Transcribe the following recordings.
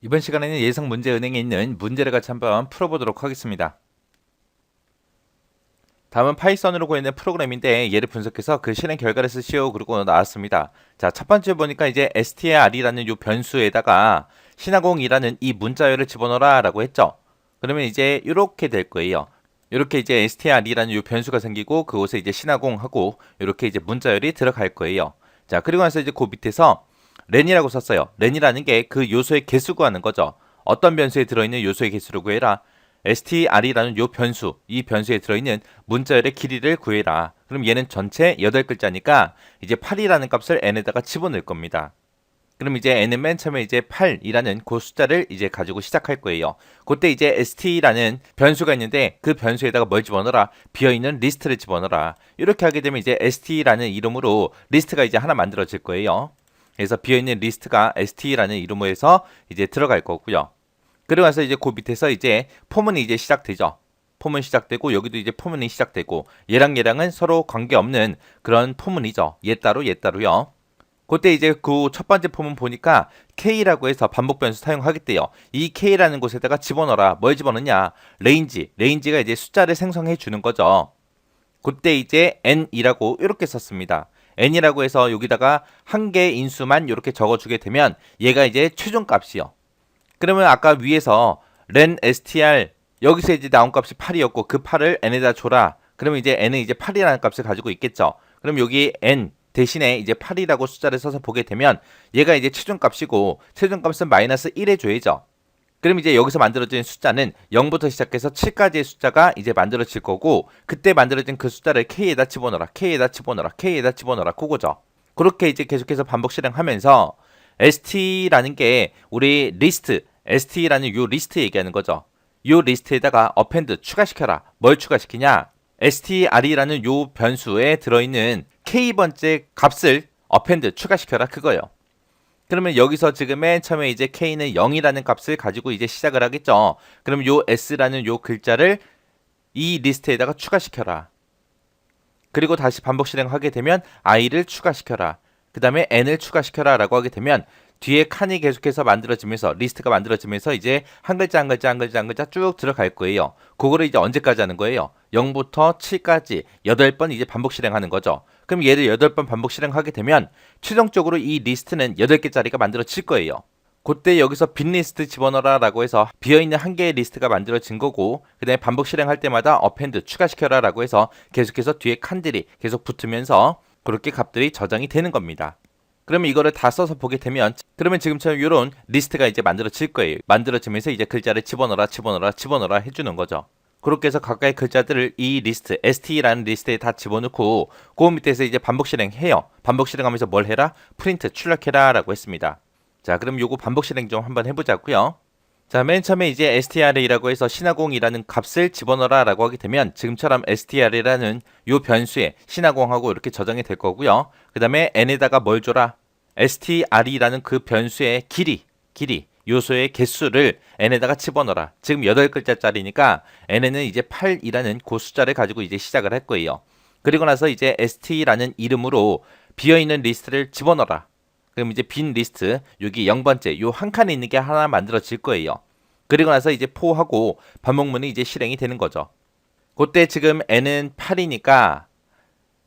이번 시간에는 예상 문제 은행에 있는 문제를 같이 한번 풀어보도록 하겠습니다. 다음은 파이썬으로 구현된 프로그램인데 얘를 분석해서 그 실행 결과를 쓰시오 그러고 나왔습니다. 자, 첫 번째 보니까 이제 str이라는 요 변수에다가 신화공이라는 이 문자열을 집어넣어라 라고 했죠. 그러면 이제 이렇게 될 거예요. 이렇게 이제 str이라는 요 변수가 생기고 그곳에 이제 신화공하고 이렇게 이제 문자열이 들어갈 거예요. 자, 그리고 나서 이제 그 밑에서 렌이라고 썼어요. 렌이라는 게 그 요소의 개수 구하는 거죠. 어떤 변수에 들어있는 요소의 개수를 구해라. str이라는 요 변수, 이 변수에 들어있는 문자열의 길이를 구해라. 그럼 얘는 전체 8글자니까 이제 8이라는 값을 n에다가 집어넣을 겁니다. 그럼 이제 n은 맨 처음에 이제 8이라는 그 숫자를 이제 가지고 시작할 거예요. 그때 이제 st라는 변수가 있는데 그 변수에다가 뭘 집어넣어라? 비어있는 리스트를 집어넣어라. 이렇게 하게 되면 이제 st라는 이름으로 리스트가 이제 하나 만들어질 거예요. 그래서 비어있는 리스트가 st라는 이름으로 해서 이제 들어갈 거고요. 그리고 나서 이제 그 밑에서 이제 포문이 이제 시작되죠. 포문 시작되고 여기도 이제 포문이 시작되고 얘랑은 서로 관계없는 그런 포문이죠. 얘 따로 얘 따로요. 그때 이제 그 첫 번째 포문 보니까 K라고 해서 반복 변수 사용하겠대요. 이 K라는 곳에다가 집어넣어라. 뭘 집어넣냐? 레인지가 이제 숫자를 생성해 주는 거죠. 그때 이제 n이라고 이렇게 썼습니다. n이라고 해서 여기다가 한 개의 인수만 이렇게 적어주게 되면 얘가 이제 최종값이요. 그러면 아까 위에서 len str 여기서 이제 나온 값이 8이었고 그 8을 n에다 줘라. 그러면 이제 n은 이제 8이라는 값을 가지고 있겠죠. 그럼 여기 n 대신에 이제 8이라고 숫자를 써서 보게 되면 얘가 이제 최종값이고 최종값은 마이너스 1 해줘야죠. 그럼 이제 여기서 만들어진 숫자는 0부터 시작해서 7까지의 숫자가 이제 만들어질 거고 그때 만들어진 그 숫자를 k에다 집어넣어라. k에다 집어넣어라. k에다 집어넣어라. 그거죠. 그렇게 이제 계속해서 반복 실행하면서 st라는 게 우리 리스트 st라는 요 리스트 얘기하는 거죠. 요 리스트에다가 append 추가시켜라. 뭘 추가시키냐? str이라는 요 변수에 들어있는 k번째 값을 append 추가시켜라 그거예요. 그러면 여기서 지금 맨 처음에 이제 k는 0이라는 값을 가지고 이제 시작을 하겠죠. 그럼 요 s라는 요 글자를 이 리스트에다가 추가시켜라. 그리고 다시 반복 실행하게 되면 i를 추가시켜라. 그 다음에 n을 추가시켜라 라고 하게 되면 뒤에 칸이 계속해서 만들어지면서 리스트가 만들어지면서 이제 한 글자 한 글자 한 글자 한 글자 쭉 들어갈 거예요. 그거를 이제 언제까지 하는 거예요? 0부터 7까지 8번 이제 반복 실행하는 거죠. 그럼 얘를 8번 반복 실행하게 되면 최종적으로 이 리스트는 8개짜리가 만들어질 거예요. 그때 여기서 빈 리스트 집어넣어라 라고 해서 비어있는 한 개의 리스트가 만들어진 거고 그 다음에 반복 실행할 때마다 append 추가시켜라 라고 해서 계속해서 뒤에 칸들이 계속 붙으면서 그렇게 값들이 저장이 되는 겁니다. 그러면 이거를 다 써서 보게 되면 그러면 지금처럼 이런 리스트가 이제 만들어질 거예요. 만들어지면서 이제 글자를 집어넣어라 해주는 거죠. 그렇게 해서 각각의 글자들을 이 리스트 st라는 리스트에 다 집어넣고 그 밑에서 이제 반복 실행해요. 반복 실행하면서 뭘 해라? 프린트 출력해라 라고 했습니다. 자, 그럼 요거 반복 실행 좀 한번 해보자고요. 자, 맨 처음에 이제 str이라고 해서 신화공이라는 값을 집어넣어라 라고 하게 되면 지금처럼 str이라는 요 변수에 신화공하고 이렇게 저장이 될 거고요. 그 다음에 n에다가 뭘 줘라? str이라는 그 변수의 길이 요소의 개수를 n에다가 집어넣어라. 지금 8글자짜리니까 n에는 이제 8이라는 그 숫자를 가지고 이제 시작을 할 거예요. 그리고 나서 이제 st라는 이름으로 비어있는 리스트를 집어넣어라. 그럼 이제 빈 리스트 여기 0번째 요 한 칸에 있는 게 하나 만들어질 거예요. 그리고 나서 이제 포하고 반복문이 이제 실행이 되는 거죠. 그때 지금 n은 8이니까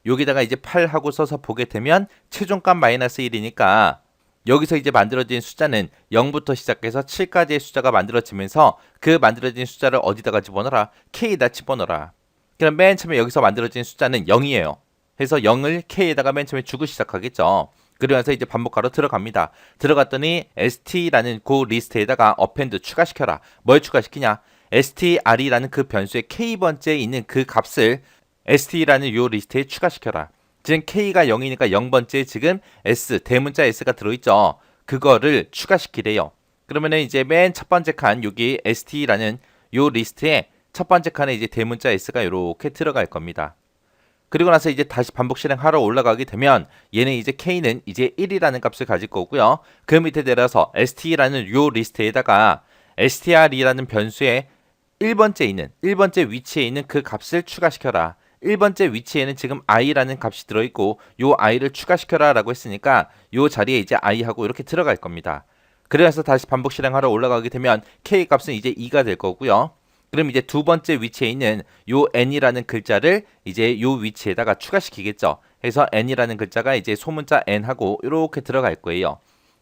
여기다가 이제 8하고 써서 보게 되면 최종값 마이너스 1이니까 여기서 이제 만들어진 숫자는 0부터 시작해서 7까지의 숫자가 만들어지면서 그 만들어진 숫자를 어디다가 집어넣어라? k에다 집어넣어라. 그럼 맨 처음에 여기서 만들어진 숫자는 0이에요. 그래서 0을 k에다가 맨 처음에 주고 시작하겠죠. 그러면서 이제 반복하러 들어갑니다. 들어갔더니 st라는 그 리스트에다가 append 추가시켜라. 뭘 추가시키냐? str이라는 그 변수의 k번째에 있는 그 값을 st라는 요 리스트에 추가시켜라. 지금 k가 0이니까 0번째에 지금 s 대문자 s가 들어있죠. 그거를 추가시키래요. 그러면은 이제 맨 첫 번째 칸 여기 st라는 요 리스트에 첫 번째 칸에 이제 대문자 s가 이렇게 들어갈 겁니다. 그리고 나서 이제 다시 반복 실행하러 올라가게 되면 얘는 이제 k는 이제 1이라는 값을 가질 거고요. 그 밑에 내려서 st라는 요 리스트에다가 str이라는 변수에 1번째 위치에 있는 그 값을 추가시켜라. 1번째 위치에는 지금 i라는 값이 들어있고 요 i를 추가시켜라 라고 했으니까 요 자리에 이제 i하고 이렇게 들어갈 겁니다. 그래서 다시 반복 실행하러 올라가게 되면 K 값은 이제 2가 될 거고요. 그럼 이제 두 번째 위치에 있는 요 n이라는 글자를 이제 요 위치에다가 추가시키겠죠. 해서 n이라는 글자가 이제 소문자 n하고 이렇게 들어갈 거예요.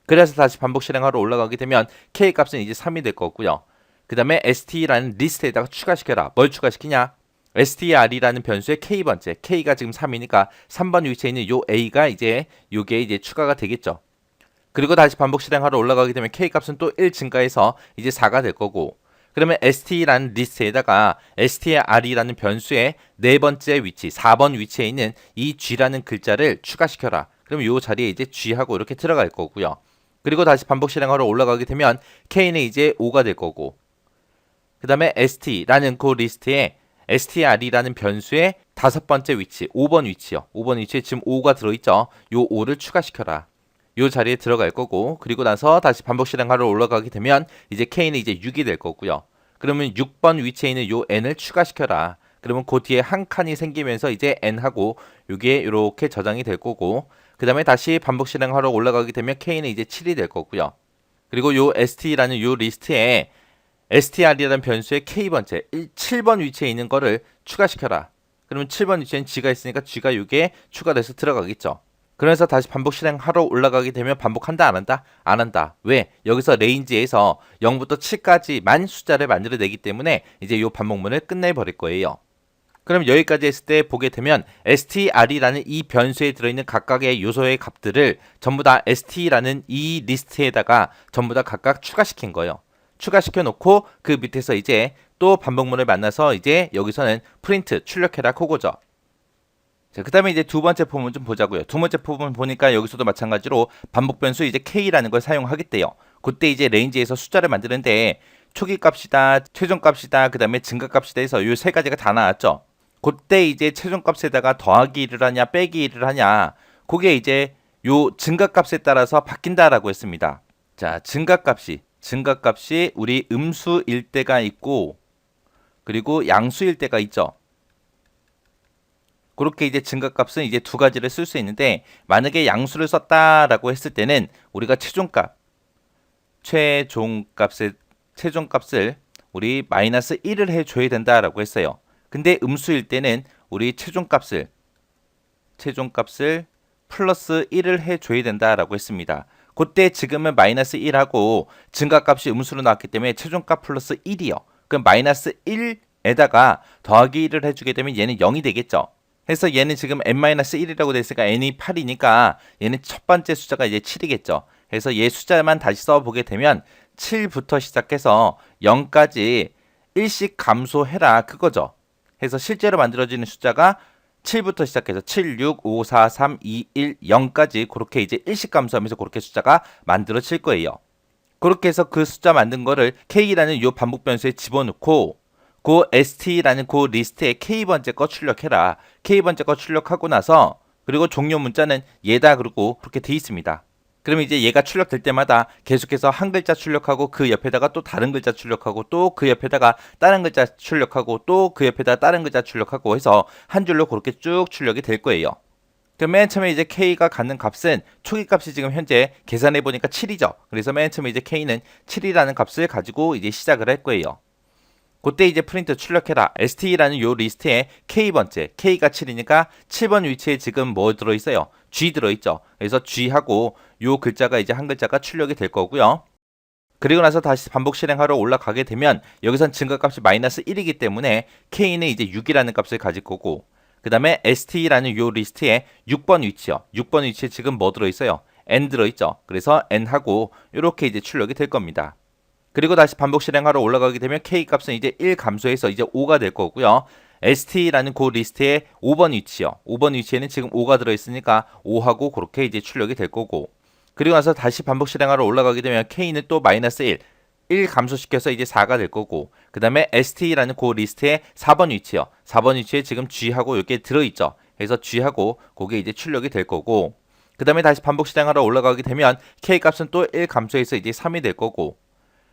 그래서 다시 반복 실행하러 올라가게 되면 K 값은 이제 3이 될 거고요. 그 다음에 st라는 리스트에다가 추가시켜라. 뭘 추가시키냐? str이라는 변수의 K번째, K가 지금 3이니까 3번 위치에 있는 요 A가 이제 요게 이제 추가가 되겠죠. 그리고 다시 반복 실행하러 올라가게 되면 K 값은 또 1 증가해서 이제 4가 될 거고, 그러면 st라는 리스트에다가 str이라는 변수의 네 번째 위치, 4번 위치에 있는 이 g라는 글자를 추가시켜라. 그럼 요 자리에 이제 g하고 이렇게 들어갈 거고요. 그리고 다시 반복 실행하러 올라가게 되면 k는 이제 5가 될 거고, 그 다음에 st라는 그 리스트에 str이라는 변수의 다섯 번째 위치, 5번 위치요. 5번 위치에 지금 5가 들어있죠. 요 5를 추가시켜라. 요 자리에 들어갈 거고, 그리고 나서 다시 반복 실행하러 올라가게 되면 이제 k는 이제 6이 될 거고요. 그러면 6번 위치에 있는 요 n을 추가시켜라. 그러면 그 뒤에 한 칸이 생기면서 이제 n하고 요게 이렇게 저장이 될 거고, 그 다음에 다시 반복 실행하러 올라가게 되면 k는 이제 7이 될 거고요. 그리고 요 st라는 요 리스트에 str이라는 변수의 k번째, 7번 위치에 있는 거를 추가시켜라. 그러면 7번 위치엔 g가 있으니까 g가 요게 추가돼서 들어가겠죠. 그래서 다시 반복 실행하러 올라가게 되면 반복한다 안 한다? 안 한다. 왜? 여기서 레인지에서 0부터 7까지만 숫자를 만들어내기 때문에 이제 이 반복문을 끝내버릴 거예요. 그럼 여기까지 했을 때 보게 되면 str이라는 이 변수에 들어있는 각각의 요소의 값들을 전부 다 st라는 이 리스트에다가 전부 다 각각 추가시킨 거예요. 추가시켜 놓고 그 밑에서 이제 또 반복문을 만나서 이제 여기서는 프린트 출력해라 그거죠. 자, 그 다음에 이제 두 번째 포문 좀 보자고요. 두 번째 포문 보니까 여기서도 마찬가지로 반복 변수 이제 k라는 걸 사용하겠대요. 그때 이제 레인지에서 숫자를 만드는데 초기 값이다, 최종 값이다, 그 다음에 증가 값이다 해서 요 세 가지가 다 나왔죠. 그때 이제 최종 값에다가 더하기를 하냐, 빼기를 하냐, 그게 이제 요 증가 값에 따라서 바뀐다라고 했습니다. 자, 증가 값이 우리 음수일 때가 있고, 그리고 양수일 때가 있죠. 그렇게 이제 증가값은 이제 두 가지를 쓸 수 있는데, 만약에 양수를 썼다라고 했을 때는 우리가 최종값을 우리 마이너스 1을 해줘야 된다라고 했어요. 근데 음수일 때는 우리 최종값을 플러스 1을 해줘야 된다라고 했습니다. 그때 지금은 마이너스 1하고 증가값이 음수로 나왔기 때문에 최종값 플러스 1이요. 그럼 마이너스 1에다가 더하기 1을 해주게 되면 얘는 0이 되겠죠. 그래서 얘는 지금 n-1이라고 됐으니까 n이 8이니까 얘는 첫 번째 숫자가 이제 7이겠죠. 그래서 얘 숫자만 다시 써보게 되면 7부터 시작해서 0까지 1씩 감소해라 그거죠. 그래서 실제로 만들어지는 숫자가 7부터 시작해서 7, 6, 5, 4, 3, 2, 1, 0까지 그렇게 이제 1씩 감소하면서 그렇게 숫자가 만들어질 거예요. 그렇게 해서 그 숫자 만든 거를 k라는 요 반복 변수에 집어넣고 그 st라는 그 리스트에 k번째 거 출력해라. k번째 거 출력하고 나서 그리고 종료 문자는 얘다 그러고 그렇게 돼 있습니다. 그러면 이제 얘가 출력될 때마다 계속해서 한 글자 출력하고 그 옆에다가 또 다른 글자 출력하고 또 그 옆에다가 다른 글자 출력하고 또 그 옆에다 다른 글자 출력하고 해서 한 줄로 그렇게 쭉 출력이 될 거예요. 그럼 맨 처음에 이제 k가 갖는 값은 초기 값이 지금 현재 계산해 보니까 7이죠. 그래서 맨 처음에 이제 k는 7이라는 값을 가지고 이제 시작을 할 거예요. 그때 이제 프린트 출력해라. st라는 요 리스트에 k번째, k가 7이니까 7번 위치에 지금 뭐 들어있어요? g 들어있죠. 그래서 g하고 요 글자가 이제 한 글자가 출력이 될 거고요. 그리고 나서 다시 반복 실행하러 올라가게 되면 여기선 증가값이 마이너스 1이기 때문에 k는 이제 6이라는 값을 가질 거고, 그 다음에 st라는 요 리스트에 6번 위치요. 6번 위치에 지금 뭐 들어있어요? n 들어있죠. 그래서 n하고 이렇게 이제 출력이 될 겁니다. 그리고 다시 반복 실행하러 올라가게 되면 k 값은 이제 1 감소해서 이제 5가 될 거고요. st라는 그 리스트에 5번 위치요. 5번 위치에는 지금 5가 들어있으니까 5하고 그렇게 이제 출력이 될 거고, 그리고 나서 다시 반복 실행하러 올라가게 되면 k는 또 마이너스 1 감소시켜서 이제 4가 될 거고, 그 다음에 st라는 그 리스트에 4번 위치요. 4번 위치에 지금 g하고 이렇게 들어있죠. 그래서 g하고 그게 이제 출력이 될 거고, 그 다음에 다시 반복 실행하러 올라가게 되면 k 값은 또 1 감소해서 이제 3이 될 거고,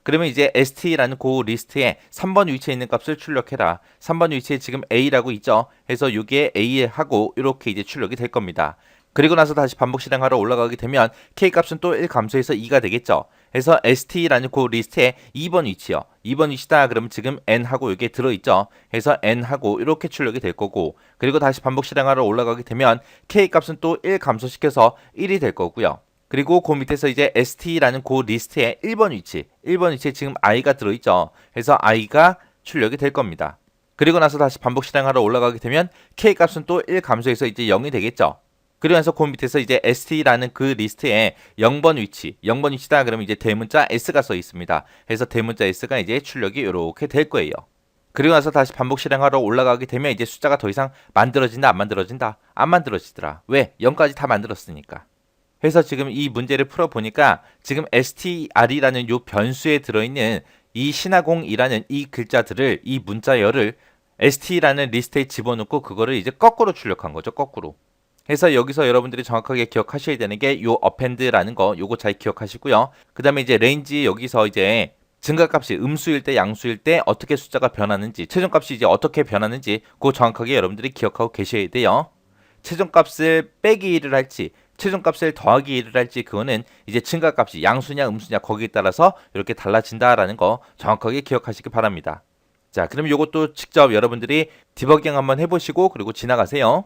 그러면 이제 st라는 그 리스트에 3번 위치에 있는 값을 출력해라. 3번 위치에 지금 a라고 있죠. 해서 여기에 a하고 이렇게 이제 출력이 될 겁니다. 그리고 나서 다시 반복 실행하러 올라가게 되면 k 값은 또 1 감소해서 2가 되겠죠. 해서 st라는 그 리스트에 2번 위치요. 2번 위치다 그러면 지금 n하고 이게 들어있죠. 해서 n하고 이렇게 출력이 될 거고, 그리고 다시 반복 실행하러 올라가게 되면 k 값은 또 1 감소시켜서 1이 될 거고요. 그리고 그 밑에서 이제 st라는 그 리스트에 1번 위치에 지금 i가 들어있죠. 해서 i가 출력이 될 겁니다. 그리고 나서 다시 반복 실행하러 올라가게 되면 k 값은 또 1 감소해서 이제 0이 되겠죠. 그러면서 그 밑에서 이제 st라는 그 리스트에 0번 위치다 그러면 이제 대문자 s가 써 있습니다. 그래서 대문자 s가 이제 출력이 이렇게 될 거예요. 그리고 나서 다시 반복 실행하러 올라가게 되면 이제 숫자가 더 이상 만들어진다 안 만들어진다? 안 만들어지더라. 왜? 0까지 다 만들었으니까. 그래서 지금 이 문제를 풀어보니까 지금 str이라는 요 변수에 들어있는 이 신화공이라는 이 글자들을, 이 문자열을 st라는 리스트에 집어넣고 그거를 이제 거꾸로 출력한 거죠. 거꾸로. 그래서 여기서 여러분들이 정확하게 기억하셔야 되는 게 요 append라는 거, 요거 잘 기억하시고요. 그 다음에 이제 range, 여기서 이제 증가값이 음수일 때 양수일 때 어떻게 숫자가 변하는지, 최종값이 이제 어떻게 변하는지 그거 정확하게 여러분들이 기억하고 계셔야 돼요. 최종값을 빼기 1을 할지 최종값을 더하기 1을 할지 그거는 이제 증가값이 양수냐 음수냐 거기에 따라서 이렇게 달라진다라는 거 정확하게 기억하시기 바랍니다. 자, 그럼 요것도 직접 여러분들이 디버깅 한번 해보시고 그리고 지나가세요.